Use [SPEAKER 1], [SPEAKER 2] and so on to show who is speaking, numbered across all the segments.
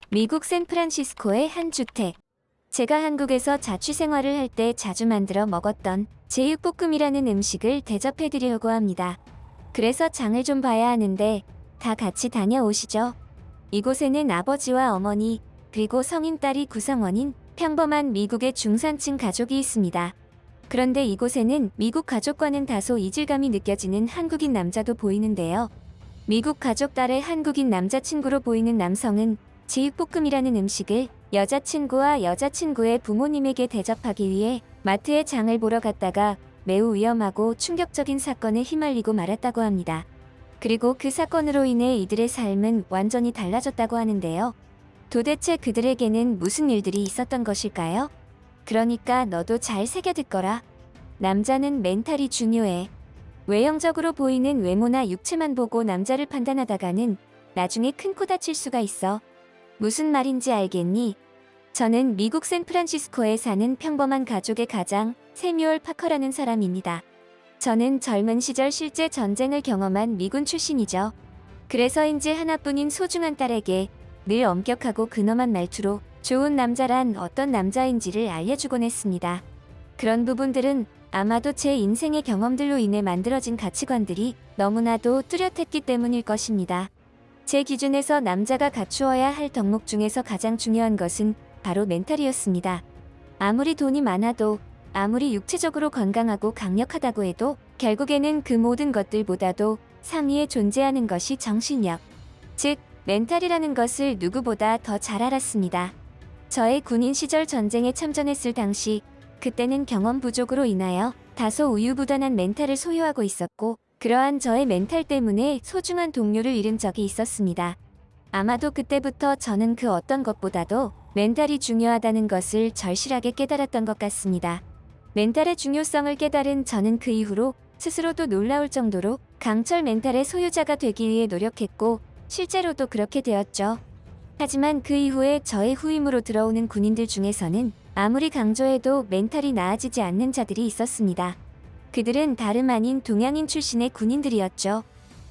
[SPEAKER 1] 미국 샌프란시스코의 한 주택. 제가 한국에서 자취 생활을 할 때 자주 만들어 먹었던 제육볶음이라는 음식을 대접해드리려고 합니다. 그래서 장을 좀 봐야 하는데 다 같이 다녀오시죠. 이곳에는 아버지와 어머니, 그리고 성인 딸이 구성원인 평범한 미국의 중산층 가족이 있습니다. 그런데 이곳에는 미국 가족과는 다소 이질감이 느껴지는 한국인 남자도 보이는데요. 미국 가족 딸의 한국인 남자친구로 보이는 남성은 제육볶음이라는 음식을 여자친구와 여자친구의 부모님에게 대접하기 위해 마트에 장을 보러 갔다가 매우 위험하고 충격적인 사건에 휘말리고 말았다고 합니다. 그리고 그 사건으로 인해 이들의 삶은 완전히 달라졌다고 하는데요. 도대체 그들에게는 무슨 일들이 있었던 것일까요? 그러니까 너도 잘 새겨듣거라. 남자는 멘탈이 중요해. 외형적으로 보이는 외모나 육체만 보고 남자를 판단하다가는 나중에 큰 코 다칠 수가 있어. 무슨 말인지 알겠니? 저는 미국 샌프란시스코에 사는 평범한 가족의 가장 세뮤얼 파커라는 사람입니다. 저는 젊은 시절 실제 전쟁을 경험한 미군 출신이죠. 그래서인지 하나뿐인 소중한 딸에게 늘 엄격하고 근엄한 말투로 좋은 남자란 어떤 남자인지를 알려주곤 했습니다. 그런 부분들은 아마도 제 인생의 경험들로 인해 만들어진 가치관들이 너무나도 뚜렷했기 때문일 것입니다. 제 기준에서 남자가 갖추어야 할 덕목 중에서 가장 중요한 것은 바로 멘탈이었습니다. 아무리 돈이 많아도, 아무리 육체적으로 건강하고 강력하다고 해도 결국에는 그 모든 것들보다도 상위에 존재하는 것이 정신력, 즉 멘탈이라는 것을 누구보다 더 잘 알았습니다. 저의 군인 시절 전쟁에 참전했을 당시 그때는 경험 부족으로 인하여 다소 우유부단한 멘탈을 소유하고 있었고, 그러한 저의 멘탈 때문에 소중한 동료를 잃은 적이 있었습니다. 아마도 그때부터 저는 그 어떤 것보다도 멘탈이 중요하다는 것을 절실하게 깨달았던 것 같습니다. 멘탈의 중요성을 깨달은 저는 그 이후로 스스로도 놀라울 정도로 강철 멘탈의 소유자가 되기 위해 노력했고, 실제로도 그렇게 되었죠. 하지만 그 이후에 저의 후임으로 들어오는 군인들 중에서는 아무리 강조해도 멘탈이 나아지지 않는 자들이 있었습니다. 그들은 다름 아닌 동양인 출신의 군인들이었죠.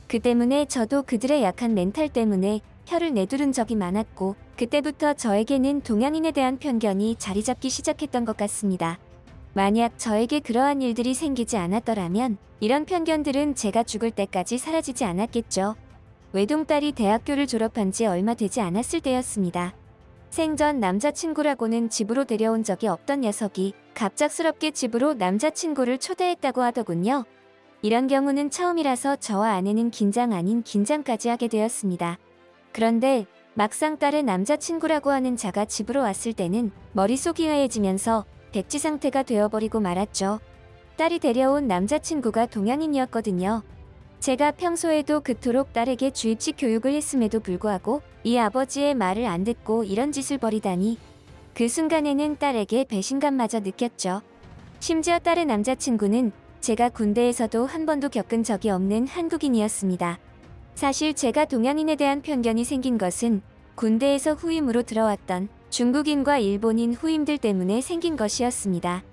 [SPEAKER 1] 그 때문에 저도 그들의 약한 멘탈 때문에 혀를 내두른 적이 많았고, 그때부터 저에게는 동양인에 대한 편견이 자리 잡기 시작했던 것 같습니다. 만약 저에게 그러한 일들이 생기지 않았더라면 이런 편견들은 제가 죽을 때까지 사라지지 않았겠죠. 외동딸이 대학교를 졸업한 지 얼마 되지 않았을 때였습니다. 생전 남자친구라고는 집으로 데려온 적이 없던 녀석이 갑작스럽게 집으로 남자친구를 초대했다고 하더군요. 이런 경우는 처음이라서 저와 아내는 긴장 아닌 긴장까지 하게 되었습니다. 그런데 막상 딸의 남자친구라고 하는 자가 집으로 왔을 때는 머릿속이 하얘지면서 백지 상태가 되어버리고 말았죠. 딸이 데려온 남자친구가 동양인이었거든요. 제가 평소에도 그토록 딸에게 주입식 교육을 했음에도 불구하고 이 아버지의 말을 안 듣고 이런 짓을 벌이다니, 그 순간에는 딸에게 배신감마저 느꼈죠. 심지어 딸의 남자친구는 제가 군대에서도 한 번도 겪은 적이 없는 한국인이었습니다. 사실 제가 동양인에 대한 편견이 생긴 것은 군대에서 후임으로 들어왔던 중국인과 일본인 후임들 때문에 생긴 것이었습니다.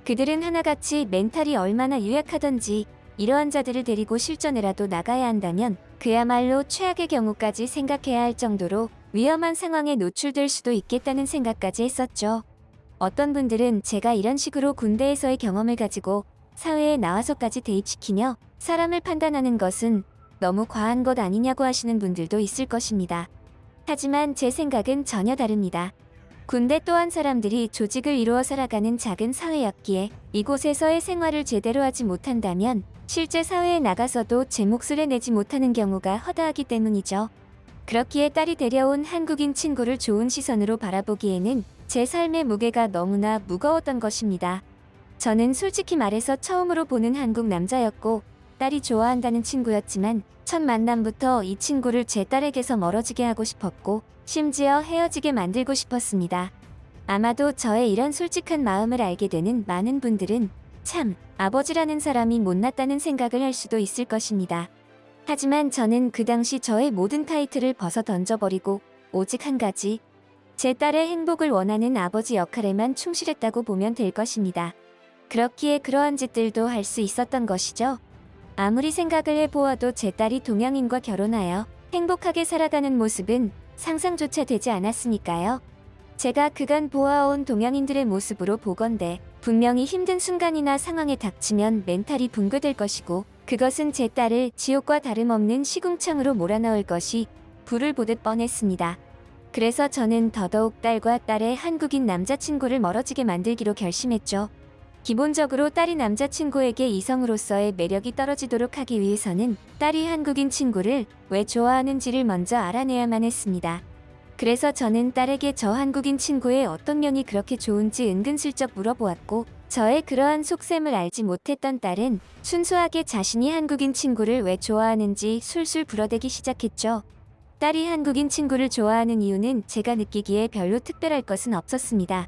[SPEAKER 1] 그들은 하나같이 멘탈이 얼마나 유약하던지 이러한 자들을 데리고 실전에라도 나가야 한다면 그야말로 최악의 경우까지 생각해야 할 정도로 위험한 상황에 노출될 수도 있겠다는 생각까지 했었죠. 어떤 분들은 제가 이런 식으로 군대에서의 경험을 가지고 사회에 나와서까지 대입시키며 사람을 판단하는 것은 너무 과한 것 아니냐고 하시는 분들도 있을 것입니다. 하지만 제 생각은 전혀 다릅니다. 군대 또한 사람들이 조직을 이루어 살아가는 작은 사회였기에 이곳에서의 생활을 제대로 하지 못한다면 실제 사회에 나가서도 제 몫을 내지 못하는 경우가 허다하기 때문이죠. 그렇기에 딸이 데려온 한국인 친구를 좋은 시선으로 바라보기에는 제 삶의 무게가 너무나 무거웠던 것입니다. 저는 솔직히 말해서 처음으로 보는 한국 남자였고, 딸이 좋아한다는 친구였지만 첫 만남부터 이 친구를 제 딸에게서 멀어지게 하고 싶었고, 심지어 헤어지게 만들고 싶었습니다. 아마도 저의 이런 솔직한 마음을 알게 되는 많은 분들은 참, 아버지라는 사람이 못났다는 생각을 할 수도 있을 것입니다. 하지만 저는 그 당시 저의 모든 타이틀을 벗어 던져버리고 오직 한 가지, 제 딸의 행복을 원하는 아버지 역할에만 충실했다고 보면 될 것입니다. 그렇기에 그러한 짓들도 할 수 있었던 것이죠. 아무리 생각을 해보아도 제 딸이 동양인과 결혼하여 행복하게 살아가는 모습은 상상조차 되지 않았으니까요. 제가 그간 보아온 동양인들의 모습으로 보건대 분명히 힘든 순간이나 상황에 닥치면 멘탈이 붕괴될 것이고 그것은 제 딸을 지옥과 다름없는 시궁창으로 몰아넣을 것이 불을 보듯 뻔했습니다. 그래서 저는 더더욱 딸과 딸의 한국인 남자친구를 멀어지게 만들기로 결심했죠. 기본적으로 딸이 남자친구에게 이성으로서의 매력이 떨어지도록 하기 위해서는 딸이 한국인 친구를 왜 좋아하는지를 먼저 알아내야만 했습니다. 그래서 저는 딸에게 저 한국인 친구의 어떤 면이 그렇게 좋은지 은근슬쩍 물어보았고 저의 그러한 속셈을 알지 못했던 딸은 순수하게 자신이 한국인 친구를 왜 좋아하는지 술술 불어대기 시작했죠. 딸이 한국인 친구를 좋아하는 이유는 제가 느끼기에 별로 특별할 것은 없었습니다.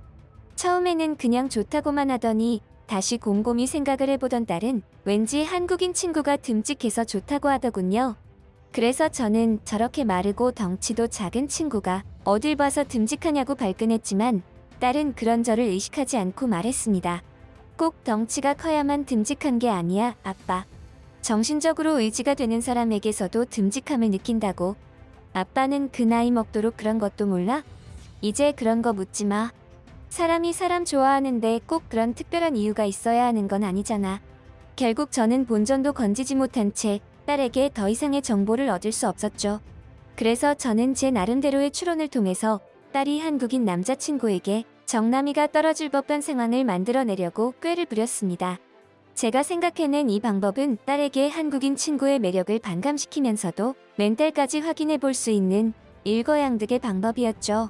[SPEAKER 1] 처음에는 그냥 좋다고만 하더니 다시 곰곰이 생각을 해보던 딸은 왠지 한국인 친구가 듬직해서 좋다고 하더군요. 그래서 저는 저렇게 마르고 덩치도 작은 친구가 어딜 봐서 듬직하냐고 발끈했지만 딸은 그런 저를 의식하지 않고 말했습니다. 꼭 덩치가 커야만 듬직한 게 아니야, 아빠. 정신적으로 의지가 되는 사람에게서도 듬직함을 느낀다고. 아빠는 그 나이 먹도록 그런 것도 몰라? 이제 그런 거 묻지 마. 사람이 사람 좋아하는데 꼭 그런 특별한 이유가 있어야 하는 건 아니잖아. 결국 저는 본전도 건지지 못한 채 딸에게 더 이상의 정보를 얻을 수 없었죠. 그래서 저는 제 나름대로의 추론을 통해서 딸이 한국인 남자친구에게 정남이가 떨어질 법한 상황을 만들어내려고 꾀를 부렸습니다. 제가 생각해낸 이 방법은 딸에게 한국인 친구의 매력을 반감시키면서도 멘탈까지 확인해 볼 수 있는 일거양득의 방법이었죠.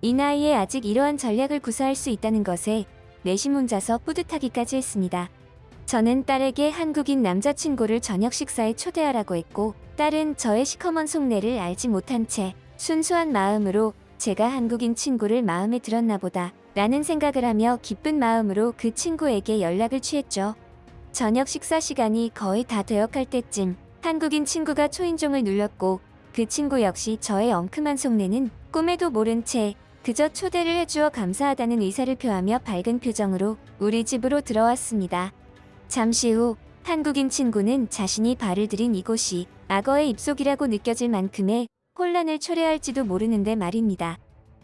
[SPEAKER 1] 이 나이에 아직 이러한 전략을 구사할 수 있다는 것에 내심 혼자서 뿌듯하기까지 했습니다. 저는 딸에게 한국인 남자친구를 저녁 식사에 초대하라고 했고 딸은 저의 시커먼 속내를 알지 못한 채 순수한 마음으로 제가 한국인 친구를 마음에 들었나 보다 라는 생각을 하며 기쁜 마음으로 그 친구에게 연락을 취했죠. 저녁 식사 시간이 거의 다 되어갈 때쯤 한국인 친구가 초인종을 눌렀고 그 친구 역시 저의 엉큼한 속내는 꿈에도 모른 채 그저 초대를 해주어 감사하다는 의사를 표하며 밝은 표정으로 우리 집으로 들어왔습니다. 잠시 후 한국인 친구는 자신이 발을 들인 이곳이 악어의 입속이라고 느껴질 만큼의 혼란을 초래할지도 모르는데 말입니다.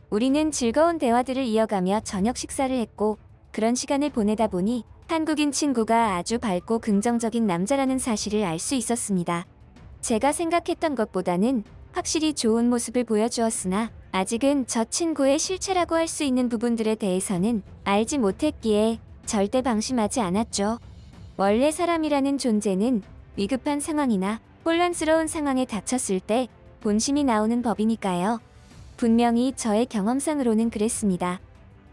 [SPEAKER 1] 우리는 즐거운 대화들을 이어가며 저녁 식사를 했고 그런 시간을 보내다 보니 한국인 친구가 아주 밝고 긍정적인 남자라는 사실을 알 수 있었습니다. 제가 생각했던 것보다는 확실히 좋은 모습을 보여주었으나 아직은 저 친구의 실체라고 할 수 있는 부분들에 대해서는 알지 못했기에 절대 방심하지 않았죠. 원래 사람이라는 존재는 위급한 상황이나 혼란스러운 상황에 닥쳤을 때 본심이 나오는 법이니까요. 분명히 저의 경험상으로는 그랬습니다.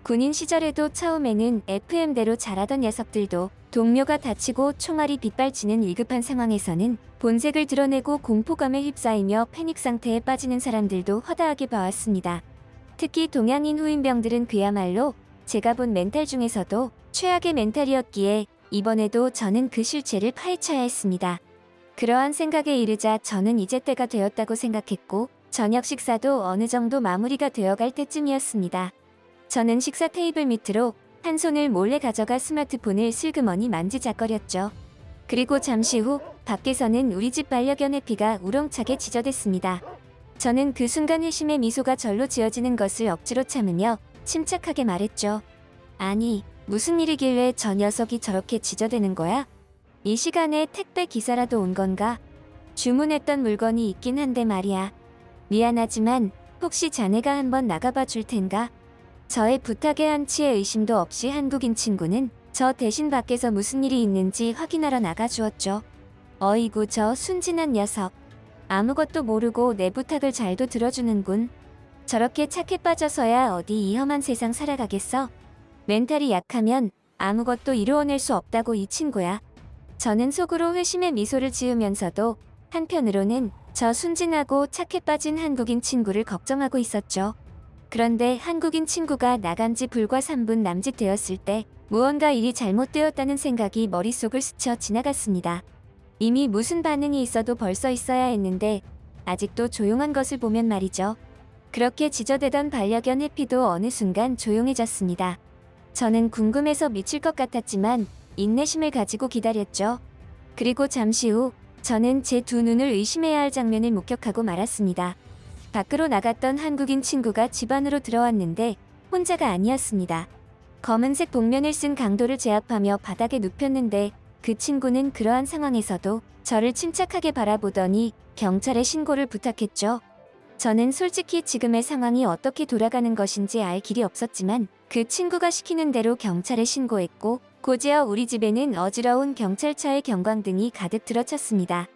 [SPEAKER 1] 군인 시절에도 처음에는 FM대로 잘하던 녀석들도 동료가 다치고 총알이 빗발치는 위급한 상황에서는 본색을 드러내고 공포감에 휩싸이며 패닉 상태에 빠지는 사람들도 허다하게 봐왔습니다. 특히 동양인 후임병들은 그야말로 제가 본 멘탈 중에서도 최악의 멘탈이었기에 이번에도 저는 그 실체를 파헤쳐야 했습니다. 그러한 생각에 이르자 저는 이제 때가 되었다고 생각했고 저녁 식사도 어느 정도 마무리가 되어갈 때쯤이었습니다. 저는 식사 테이블 밑으로 한 손을 몰래 가져가 스마트폰을 슬그머니 만지작거렸죠. 그리고 잠시 후 밖에서는 우리 집 반려견 해피가 우렁차게 지저댔습니다. 저는 그 순간 회심의 미소가 절로 지어지는 것을 억지로 참으며 침착하게 말했죠. 아니, 무슨 일이길래 저 녀석이 저렇게 지저대는 거야? 이 시간에 택배 기사라도 온 건가? 주문했던 물건이 있긴 한데 말이야. 미안하지만 혹시 자네가 한번 나가봐 줄 텐가? 저의 부탁에 한치의 의심도 없이 한국인 친구는 저 대신 밖에서 무슨 일이 있는지 확인하러 나가주었죠. 어이구 저 순진한 녀석. 아무것도 모르고 내 부탁을 잘도 들어주는군. 저렇게 착해 빠져서야 어디 이 험한 세상 살아가겠어? 멘탈이 약하면 아무것도 이루어낼 수 없다고 이 친구야. 저는 속으로 회심의 미소를 지으면서도 한편으로는 저 순진하고 착해 빠진 한국인 친구를 걱정하고 있었죠. 그런데 한국인 친구가 나간 지 불과 3분 남짓 되었을 때 무언가 일이 잘못되었다는 생각이 머릿속을 스쳐 지나갔습니다. 이미 무슨 반응이 있어도 벌써 있어야 했는데 아직도 조용한 것을 보면 말이죠. 그렇게 지저대던 반려견 해피도 어느 순간 조용해졌습니다. 저는 궁금해서 미칠 것 같았지만 인내심을 가지고 기다렸죠. 그리고 잠시 후 저는 제 두 눈을 의심해야 할 장면을 목격하고 말았습니다. 밖으로 나갔던 한국인 친구가 집 안으로 들어왔는데 혼자가 아니었습니다. 검은색 복면을 쓴 강도를 제압하며 바닥에 눕혔는데 그 친구는 그러한 상황에서도 저를 침착하게 바라보더니 경찰에 신고를 부탁했죠. 저는 솔직히 지금의 상황이 어떻게 돌아가는 것인지 알 길이 없었지만 그 친구가 시키는 대로 경찰에 신고했고 곧이어 우리 집에는 어지러운 경찰차의 경광등이 가득 들어찼습니다.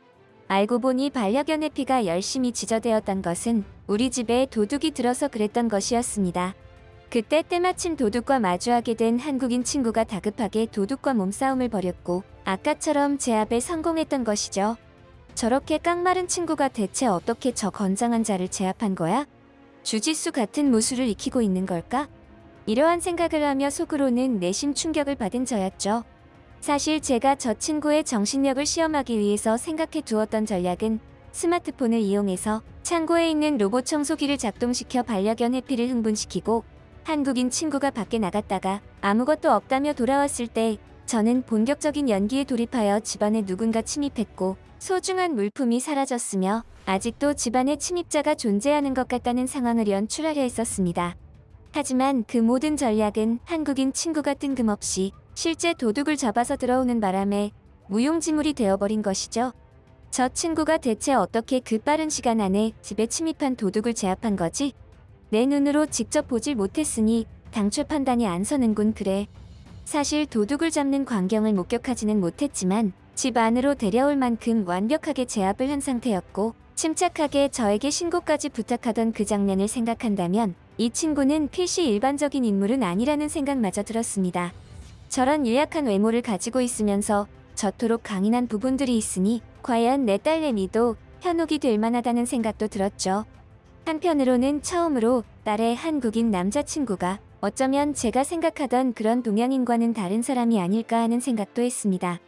[SPEAKER 1] 알고 보니 반려견의 피가 열심히 지저대었던 것은 우리 집에 도둑이 들어서 그랬던 것이었습니다. 그때 때마침 도둑과 마주하게 된 한국인 친구가 다급하게 도둑과 몸싸움을 벌였고 아까처럼 제압에 성공했던 것이죠. 저렇게 깡마른 친구가 대체 어떻게 저 건장한 자를 제압한 거야? 주짓수 같은 무술을 익히고 있는 걸까? 이러한 생각을 하며 속으로는 내심 충격을 받은 저였죠. 사실 제가 저 친구의 정신력을 시험하기 위해서 생각해 두었던 전략은 스마트폰을 이용해서 창고에 있는 로봇 청소기를 작동시켜 반려견 해피를 흥분시키고 한국인 친구가 밖에 나갔다가 아무것도 없다며 돌아왔을 때 저는 본격적인 연기에 돌입하여 집안에 누군가 침입했고 소중한 물품이 사라졌으며 아직도 집안에 침입자가 존재하는 것 같다는 상황을 연출하려 했었습니다. 하지만 그 모든 전략은 한국인 친구가 뜬금없이 실제 도둑을 잡아서 들어오는 바람에 무용지물이 되어버린 것이죠. 저 친구가 대체 어떻게 그 빠른 시간 안에 집에 침입한 도둑을 제압한 거지? 내 눈으로 직접 보질 못했으니 당초 판단이 안 서는군. 그래. 사실 도둑을 잡는 광경을 목격하지는 못했지만 집 안으로 데려올 만큼 완벽하게 제압을 한 상태였고 침착하게 저에게 신고까지 부탁하던 그 장면을 생각한다면 이 친구는 필시 일반적인 인물은 아니라는 생각마저 들었습니다. 저런 유약한 외모를 가지고 있으면서 저토록 강인한 부분들이 있으니 과연 내 딸내미도 현혹이 될 만하다는 생각도 들었죠. 한편으로는 처음으로 딸의 한국인 남자친구가 어쩌면 제가 생각하던 그런 동양인과는 다른 사람이 아닐까 하는 생각도 했습니다.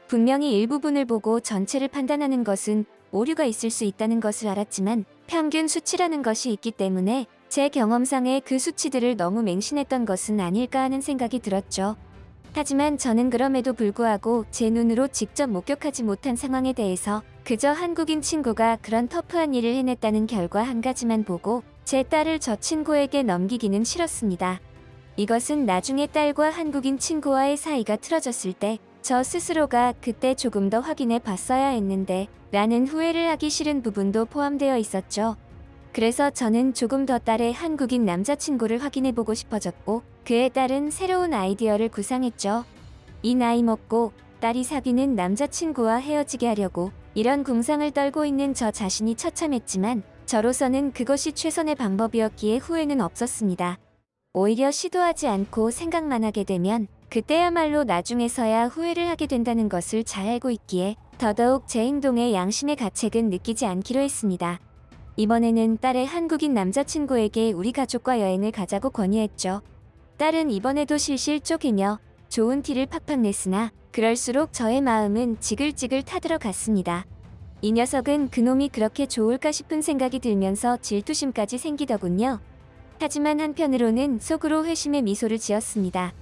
[SPEAKER 1] 분명히 일부분을 보고 전체를 판단하는 것은 오류가 있을 수 있다는 것을 알았지만 평균 수치라는 것이 있기 때문에 제 경험상의 그 수치들을 너무 맹신했던 것은 아닐까 하는 생각이 들었죠. 하지만 저는 그럼에도 불구하고 제 눈으로 직접 목격하지 못한 상황에 대해서 그저 한국인 친구가 그런 터프한 일을 해냈다는 결과 한 가지만 보고 제 딸을 저 친구에게 넘기기는 싫었습니다. 이것은 나중에 딸과 한국인 친구와의 사이가 틀어졌을 때 저 스스로가 그때 조금 더 확인해 봤어야 했는데 라는 후회를 하기 싫은 부분도 포함되어 있었죠. 그래서 저는 조금 더 딸의 한국인 남자친구를 확인해보고 싶어졌고 그에 따른 새로운 아이디어를 구상했죠. 이 나이 먹고 딸이 사귀는 남자친구와 헤어지게 하려고 이런 궁상을 떨고 있는 저 자신이 처참했지만 저로서는 그것이 최선의 방법이었기에 후회는 없었습니다. 오히려 시도하지 않고 생각만 하게 되면 그때야말로 나중에서야 후회를 하게 된다는 것을 잘 알고 있기에 더더욱 제 행동에 양심의 가책은 느끼지 않기로 했습니다. 이번에는 딸의 한국인 남자친구에게 우리 가족과 여행을 가자고 건의했죠. 딸은 이번에도 실실 쪼개며 좋은 티를 팍팍 냈으나 그럴수록 저의 마음은 지글지글 타들어갔습니다. 이 녀석은 그놈이 그렇게 좋을까 싶은 생각이 들면서 질투심까지 생기더군요. 하지만 한편으로는 속으로 회심의 미소를 지었습니다.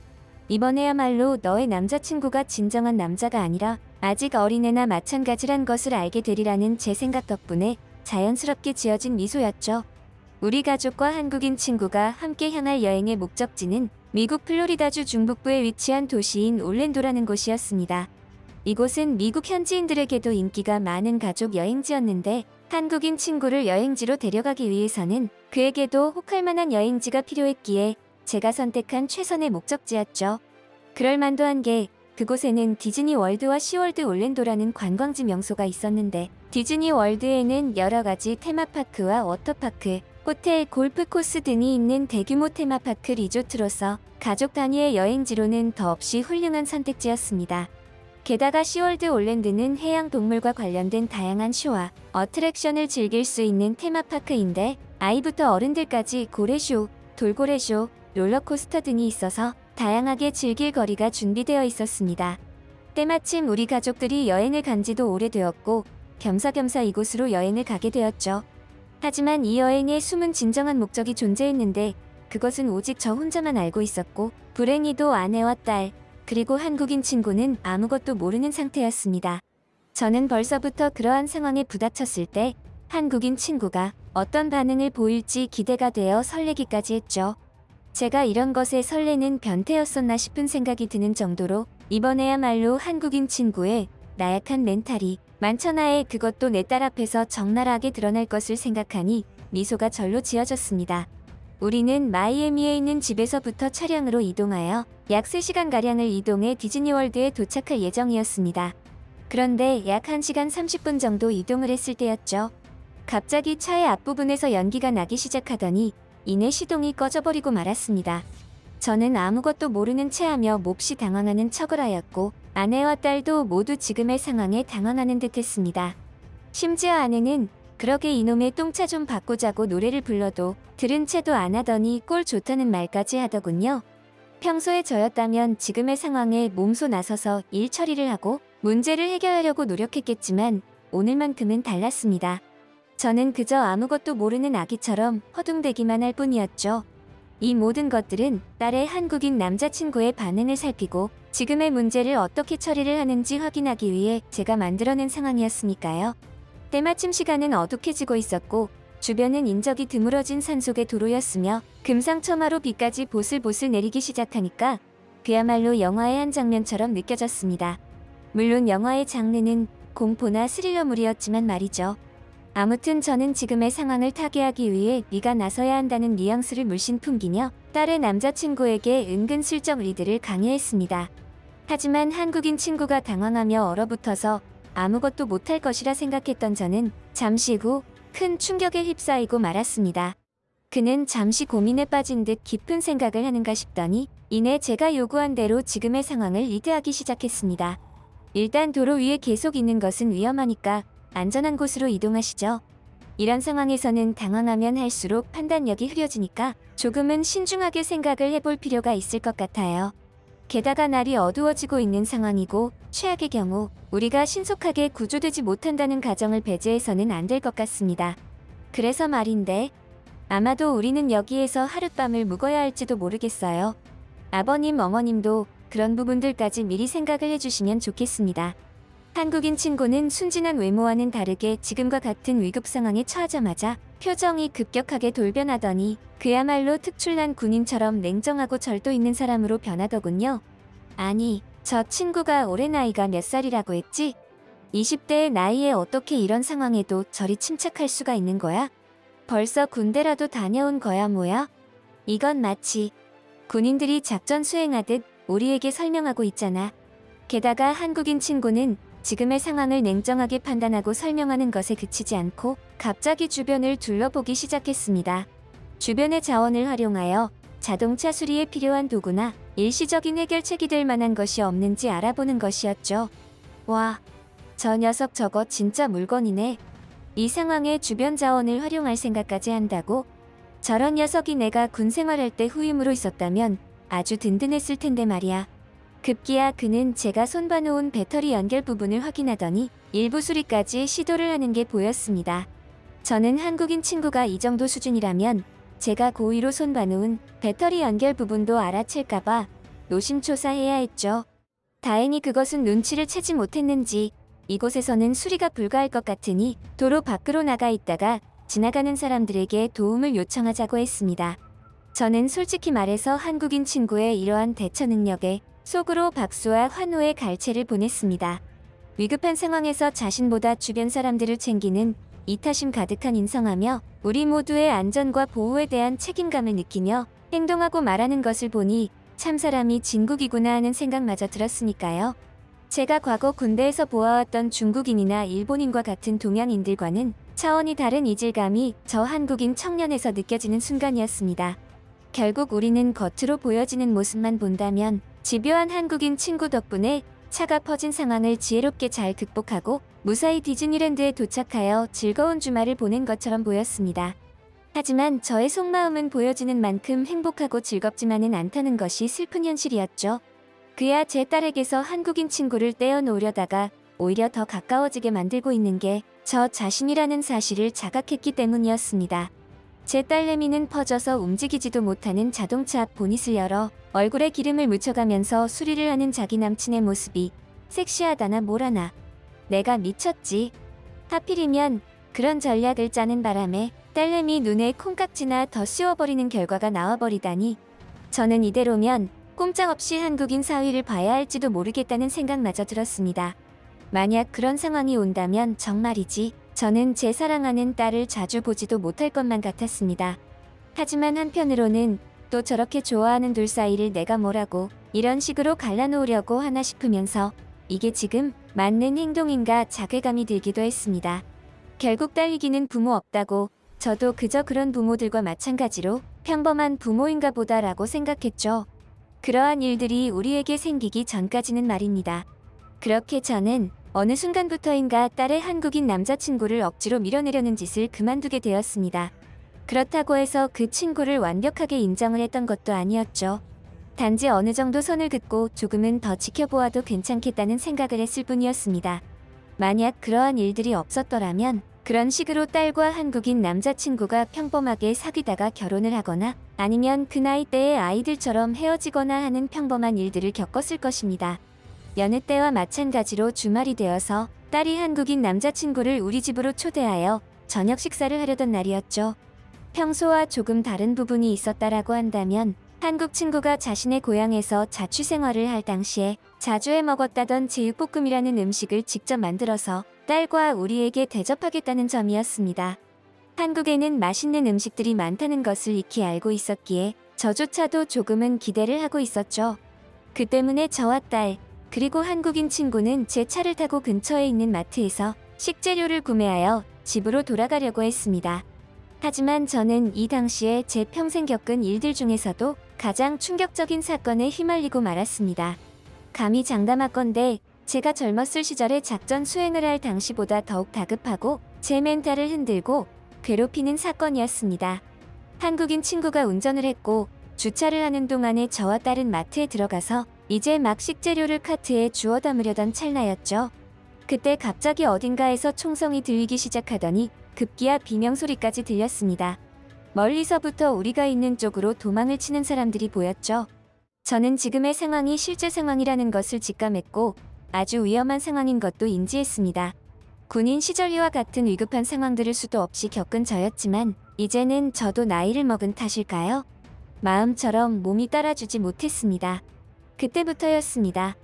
[SPEAKER 1] 이번에야말로 너의 남자친구가 진정한 남자가 아니라 아직 어린애나 마찬가지란 것을 알게 되리라는 제 생각 덕분에 자연스럽게 지어진 미소였죠. 우리 가족과 한국인 친구가 함께 향할 여행의 목적지는 미국 플로리다주 중북부에 위치한 도시인 올랜도라는 곳이었습니다. 이곳은 미국 현지인들에게도 인기가 많은 가족 여행지였는데 한국인 친구를 여행지로 데려가기 위해서는 그에게도 혹할 만한 여행지가 필요했기에 제가 선택한 최선의 목적지였죠. 그럴만도 한 게 그곳에는 디즈니 월드와 시월드 올랜도라는 관광지 명소가 있었는데 디즈니 월드에는 여러 가지 테마파크와 워터파크, 호텔, 골프 코스 등이 있는 대규모 테마파크 리조트로서 가족 단위의 여행지로는 더없이 훌륭한 선택지였습니다. 게다가 시월드 올랜드는 해양 동물과 관련된 다양한 쇼와 어트랙션을 즐길 수 있는 테마파크인데 아이부터 어른들까지 고래쇼, 돌고래쇼, 롤러코스터 등이 있어서 다양하게 즐길 거리가 준비되어 있었습니다. 때마침 우리 가족들이 여행을 간 지도 오래되었고 겸사겸사 이곳으로 여행을 가게 되었죠. 하지만 이 여행에 숨은 진정한 목적이 존재했는데 그것은 오직 저 혼자만 알고 있었고 불행히도 아내와 딸 그리고 한국인 친구는 아무것도 모르는 상태였습니다. 저는 벌써부터 그러한 상황에 부닥쳤을 때 한국인 친구가 어떤 반응을 보일지 기대가 되어 설레기까지 했죠. 제가 이런 것에 설레는 변태였었나 싶은 생각이 드는 정도로 이번에야말로 한국인 친구의 나약한 멘탈이 만천하에 그것도 내 딸 앞에서 적나라하게 드러날 것을 생각하니 미소가 절로 지어졌습니다. 우리는 마이애미에 있는 집에서부터 차량으로 이동하여 약 3시간가량을 이동해 디즈니월드에 도착할 예정이었습니다. 그런데 약 1시간 30분 정도 이동을 했을 때였죠. 갑자기 차의 앞부분에서 연기가 나기 시작하더니 이내 시동이 꺼져버리고 말았습니다. 저는 아무것도 모르는 체하며 몹시 당황하는 척을 하였고 아내와 딸도 모두 지금의 상황에 당황하는 듯했습니다. 심지어 아내는 그러게 이놈의 똥차 좀 바꾸자고 노래를 불러도 들은 채도 안 하더니 꼴 좋다는 말까지 하더군요. 평소에 저였다면 지금의 상황에 몸소 나서서 일 처리를 하고 문제를 해결하려고 노력했겠지만 오늘만큼은 달랐습니다. 저는 그저 아무것도 모르는 아기처럼 허둥대기만 할 뿐이었죠. 이 모든 것들은 딸의 한국인 남자친구의 반응을 살피고 지금의 문제를 어떻게 처리를 하는지 확인하기 위해 제가 만들어낸 상황이었으니까요. 때마침 시간은 어둑해지고 있었고 주변은 인적이 드물어진 산속의 도로였으며 금상첨화로 비까지 보슬보슬 내리기 시작하니까 그야말로 영화의 한 장면처럼 느껴졌습니다. 물론 영화의 장르는 공포나 스릴러물이었지만 말이죠. 아무튼 저는 지금의 상황을 타개하기 위해 네가 나서야 한다는 뉘앙스를 물씬 풍기며 딸의 남자친구에게 은근슬쩍 리드를 강요했습니다. 하지만 한국인 친구가 당황하며 얼어붙어서 아무것도 못할 것이라 생각했던 저는 잠시 후 큰 충격에 휩싸이고 말았습니다. 그는 잠시 고민에 빠진 듯 깊은 생각을 하는가 싶더니 이내 제가 요구한 대로 지금의 상황을 리드하기 시작했습니다. 일단 도로 위에 계속 있는 것은 위험하니까 안전한 곳으로 이동하시죠. 이런 상황에서는 당황하면 할수록 판단력이 흐려지니까 조금은 신중하게 생각을 해볼 필요가 있을 것 같아요. 게다가 날이 어두워지고 있는 상황이고 최악의 경우 우리가 신속하게 구조되지 못한다는 가정을 배제해서는 안 될 것 같습니다. 그래서 말인데 아마도 우리는 여기에서 하룻밤을 묵어야 할지도 모르겠어요. 아버님, 어머님도 그런 부분들까지 미리 생각을 해주시면 좋겠습니다. 한국인 친구는 순진한 외모와는 다르게 지금과 같은 위급 상황에 처하자마자 표정이 급격하게 돌변하더니 그야말로 특출난 군인처럼 냉정하고 절도 있는 사람으로 변하더군요. 아니, 저 친구가 올해 나이가 몇 살이라고 했지? 20대의 나이에 어떻게 이런 상황에도 저리 침착할 수가 있는 거야? 벌써 군대라도 다녀온 거야 뭐야? 이건 마치 군인들이 작전 수행하듯 우리에게 설명하고 있잖아. 게다가 한국인 친구는 지금의 상황을 냉정하게 판단하고 설명하는 것에 그치지 않고 갑자기 주변을 둘러보기 시작했습니다. 주변의 자원을 활용하여 자동차 수리에 필요한 도구나 일시적인 해결책이 될 만한 것이 없는지 알아보는 것이었죠. 와, 저 녀석 저거 진짜 물건이네. 이 상황에 주변 자원을 활용할 생각까지 한다고? 저런 녀석이 내가 군 생활할 때 후임으로 있었다면 아주 든든했을 텐데 말이야. 급기야 그는 제가 손봐놓은 배터리 연결 부분을 확인하더니 일부 수리까지 시도를 하는 게 보였습니다. 저는 한국인 친구가 이 정도 수준이라면 제가 고의로 손봐놓은 배터리 연결 부분도 알아챌까봐 노심초사해야 했죠. 다행히 그것은 눈치를 채지 못했는지 이곳에서는 수리가 불가할 것 같으니 도로 밖으로 나가 있다가 지나가는 사람들에게 도움을 요청하자고 했습니다. 저는 솔직히 말해서 한국인 친구의 이러한 대처 능력에 속으로 박수와 환호의 갈채를 보냈습니다. 위급한 상황에서 자신보다 주변 사람들을 챙기는 이타심 가득한 인성하며 우리 모두의 안전과 보호에 대한 책임감을 느끼며 행동하고 말하는 것을 보니 참 사람이 진국이구나 하는 생각마저 들었으니까요. 제가 과거 군대에서 보아왔던 중국인이나 일본인과 같은 동양인들과는 차원이 다른 이질감이 저 한국인 청년에서 느껴지는 순간이었습니다. 결국 우리는 겉으로 보여지는 모습만 본다면 집요한 한국인 친구 덕분에 차가 퍼진 상황을 지혜롭게 잘 극복하고 무사히 디즈니랜드에 도착하여 즐거운 주말을 보낸 것처럼 보였습니다. 하지만 저의 속마음은 보여지는 만큼 행복하고 즐겁지만은 않다는 것이 슬픈 현실이었죠. 그야 제 딸에게서 한국인 친구를 떼어놓으려다가 오히려 더 가까워지게 만들고 있는 게 저 자신이라는 사실을 자각했기 때문이었습니다. 제 딸내미는 퍼져서 움직이지도 못하는 자동차 앞 보닛을 열어 얼굴에 기름을 묻혀가면서 수리를 하는 자기 남친의 모습이 섹시하다나 뭐라나. 내가 미쳤지. 하필이면 그런 전략을 짜는 바람에 딸내미 눈에 콩깍지나 더 씌워버리는 결과가 나와버리다니 저는 이대로면 꼼짝없이 한국인 사위를 봐야 할지도 모르겠다는 생각마저 들었습니다. 만약 그런 상황이 온다면 정말이지 저는 제 사랑하는 딸을 자주 보지도 못할 것만 같았습니다. 하지만 한편으로는 또 저렇게 좋아하는 둘 사이를 내가 뭐라고 이런 식으로 갈라놓으려고 하나 싶으면서 이게 지금 맞는 행동인가 자괴감이 들기도 했습니다. 결국 딸 이기는 부모 없다고 저도 그저 그런 부모들과 마찬가지로 평범한 부모인가 보다라고 생각했죠. 그러한 일들이 우리에게 생기기 전까지는 말입니다. 그렇게 저는 어느 순간부터인가 딸의 한국인 남자친구를 억지로 밀어내려는 짓을 그만두게 되었습니다. 그렇다고 해서 그 친구를 완벽하게 인정을 했던 것도 아니었죠. 단지 어느 정도 선을 긋고 조금은 더 지켜보아도 괜찮겠다는 생각을 했을 뿐이었습니다. 만약 그러한 일들이 없었더라면 그런 식으로 딸과 한국인 남자친구가 평범하게 사귀다가 결혼을 하거나 아니면 그 나이대의 아이들처럼 헤어지거나 하는 평범한 일들을 겪었을 것입니다. 여느 때와 마찬가지로 주말이 되어서 딸이 한국인 남자친구를 우리 집으로 초대하여 저녁 식사를 하려던 날이었죠. 평소와 조금 다른 부분이 있었다라고 한다면 한국 친구가 자신의 고향에서 자취 생활을 할 당시에 자주 해 먹었다던 제육볶음이라는 음식을 직접 만들어서 딸과 우리에게 대접하겠다는 점이었습니다. 한국에는 맛있는 음식들이 많다는 것을 익히 알고 있었기에 저조차도 조금은 기대를 하고 있었죠. 그 때문에 저와 딸, 그리고 한국인 친구는 제 차를 타고 근처에 있는 마트에서 식재료를 구매하여 집으로 돌아가려고 했습니다. 하지만 저는 이 당시에 제 평생 겪은 일들 중에서도 가장 충격적인 사건에 휘말리고 말았습니다. 감히 장담하건대 제가 젊었을 시절에 작전 수행을 할 당시보다 더욱 다급하고 제 멘탈을 흔들고 괴롭히는 사건이었습니다. 한국인 친구가 운전을 했고 주차를 하는 동안에 저와 딸은 마트에 들어가서 이제 막 식재료를 카트에 주워 담으려던 찰나였죠. 그때 갑자기 어딘가에서 총성이 들리기 시작하더니 급기야 비명소리까지 들렸습니다. 멀리서부터 우리가 있는 쪽으로 도망을 치는 사람들이 보였죠. 저는 지금의 상황이 실제 상황이라는 것을 직감했고 아주 위험한 상황인 것도 인지했습니다. 군인 시절이와 같은 위급한 상황들을 수도 없이 겪은 저였지만 이제는 저도 나이를 먹은 탓일까요? 마음처럼 몸이 따라주지 못했습니다. 그때부터였습니다.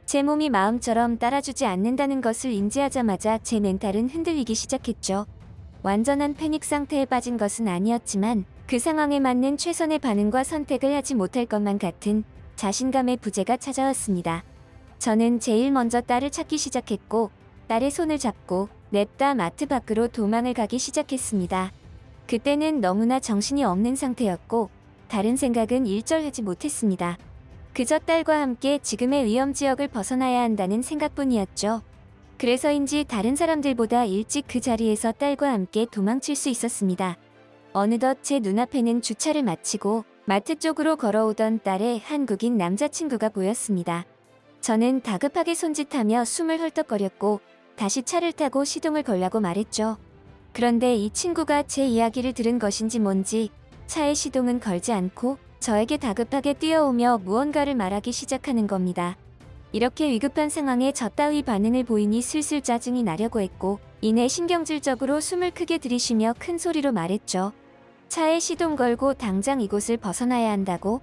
[SPEAKER 1] 제 몸이 마음처럼 따라주지 않는다는 것을 인지하자마자 제 멘탈은 흔들리기 시작했죠. 완전한 패닉 상태에 빠진 것은 아니었지만 그 상황에 맞는 최선의 반응과 선택을 하지 못할 것만 같은 자신감의 부재가 찾아왔습니다. 저는 제일 먼저 딸을 찾기 시작했고 딸의 손을 잡고 냅다 마트 밖으로 도망을 가기 시작했습니다. 그때는 너무나 정신이 없는 상태였고 다른 생각은 일절하지 못했습니다. 그저 딸과 함께 지금의 위험지역을 벗어나야 한다는 생각뿐이었죠. 그래서인지 다른 사람들보다 일찍 그 자리에서 딸과 함께 도망칠 수 있었습니다. 어느덧 제 눈앞에는 주차를 마치고 마트 쪽으로 걸어오던 딸의 한국인 남자친구가 보였습니다. 저는 다급하게 손짓하며 숨을 헐떡거렸고 다시 차를 타고 시동을 걸라고 말했죠. 그런데 이 친구가 제 이야기를 들은 것인지 뭔지 차의 시동은 걸지 않고 저에게 다급하게 뛰어오며 무언가를 말하기 시작하는 겁니다. 이렇게 위급한 상황에 저 따위 반응을 보이니 슬슬 짜증이 나려고 했고 이내 신경질적으로 숨을 크게 들이쉬며 큰 소리로 말했죠. 차에 시동 걸고 당장 이곳을 벗어나야 한다고?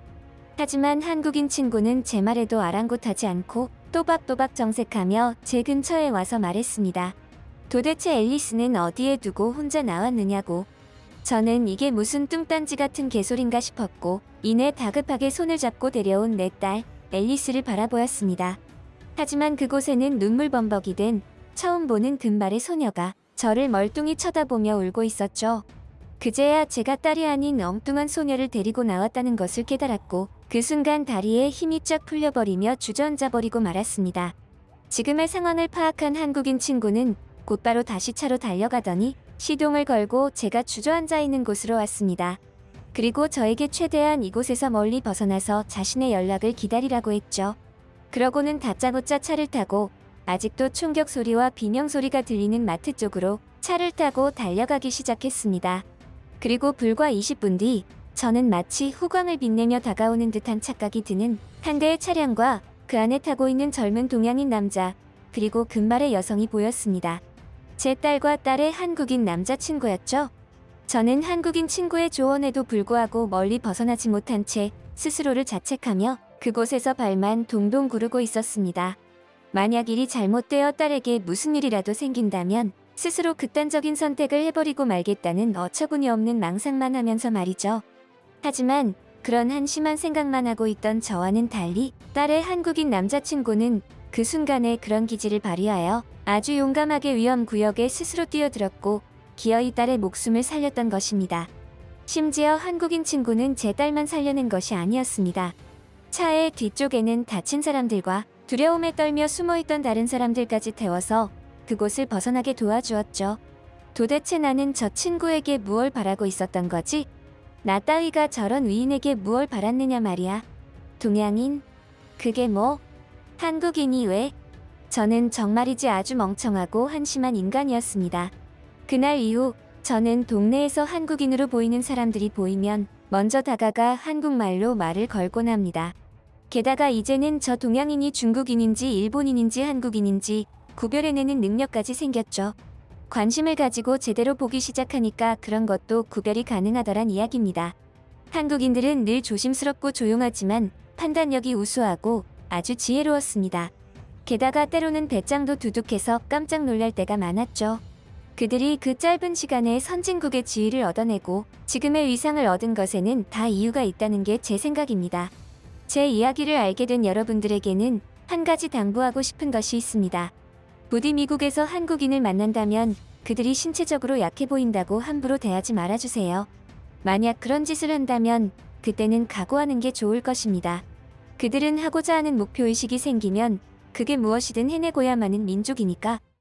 [SPEAKER 1] 하지만 한국인 친구는 제 말에도 아랑곳하지 않고 또박또박 정색하며 제 근처에 와서 말했습니다. 도대체 앨리스는 어디에 두고 혼자 나왔느냐고. 저는 이게 무슨 뚱딴지 같은 개소린가 싶었고 이내 다급하게 손을 잡고 데려온 내 딸 앨리스를 바라보았습니다. 하지만 그곳에는 눈물범벅이 된 처음 보는 금발의 소녀가 저를 멀뚱히 쳐다보며 울고 있었죠. 그제야 제가 딸이 아닌 엉뚱한 소녀를 데리고 나왔다는 것을 깨달았고 그 순간 다리에 힘이 쫙 풀려버리며 주저앉아버리고 말았습니다. 지금의 상황을 파악한 한국인 친구는 곧바로 다시 차로 달려가더니 시동을 걸고 제가 주저앉아 있는 곳으로 왔습니다. 그리고 저에게 최대한 이곳에서 멀리 벗어나서 자신의 연락을 기다리라고 했죠. 그러고는 다짜고짜 차를 타고 아직도 총격 소리와 비명 소리가 들리는 마트 쪽으로 차를 타고 달려가기 시작했습니다. 그리고 불과 20분 뒤 저는 마치 후광을 빛내며 다가오는 듯한 착각이 드는 한 대의 차량과 그 안에 타고 있는 젊은 동양인 남자 그리고 금발의 여성이 보였습니다. 제 딸과 딸의 한국인 남자친구였죠. 저는 한국인 친구의 조언에도 불구하고 멀리 벗어나지 못한 채 스스로를 자책하며 그곳에서 발만 동동 구르고 있었습니다. 만약 일이 잘못되어 딸에게 무슨 일이라도 생긴다면 스스로 극단적인 선택을 해버리고 말겠다는 어처구니 없는 망상만 하면서 말이죠. 하지만 그런 한심한 생각만 하고 있던 저와는 달리 딸의 한국인 남자친구는 그 순간에 그런 기질을 발휘하여 아주 용감하게 위험 구역에 스스로 뛰어들었고 기어이 딸의 목숨을 살렸던 것입니다. 심지어 한국인 친구는 제 딸만 살려낸 것이 아니었습니다. 차의 뒤쪽에는 다친 사람들과 두려움에 떨며 숨어있던 다른 사람들까지 태워서 그곳을 벗어나게 도와주었죠. 도대체 나는 저 친구에게 무얼 바라고 있었던 거지? 나 따위가 저런 위인에게 무얼 바랐느냐 말이야. 동양인? 그게 뭐? 한국인이 왜? 저는 정말이지 아주 멍청하고 한심한 인간이었습니다. 그날 이후 저는 동네에서 한국인으로 보이는 사람들이 보이면 먼저 다가가 한국말로 말을 걸곤 합니다. 게다가 이제는 저 동양인이 중국인인지 일본인인지 한국인인지 구별해내는 능력까지 생겼죠. 관심을 가지고 제대로 보기 시작하니까 그런 것도 구별이 가능하더란 이야기입니다. 한국인들은 늘 조심스럽고 조용하지만 판단력이 우수하고 아주 지혜로웠습니다. 게다가 때로는 배짱도 두둑해서 깜짝 놀랄 때가 많았죠. 그들이 그 짧은 시간에 선진국의 지위를 얻어내고 지금의 위상을 얻은 것에는 다 이유가 있다는 게 제 생각입니다. 제 이야기를 알게 된 여러분들에게는 한 가지 당부하고 싶은 것이 있습니다. 부디 미국에서 한국인을 만난다면 그들이 신체적으로 약해 보인다고 함부로 대하지 말아주세요. 만약 그런 짓을 한다면 그때는 각오하는 게 좋을 것입니다. 그들은 하고자 하는 목표의식이 생기면 그게 무엇이든 해내고야 마는 민족이니까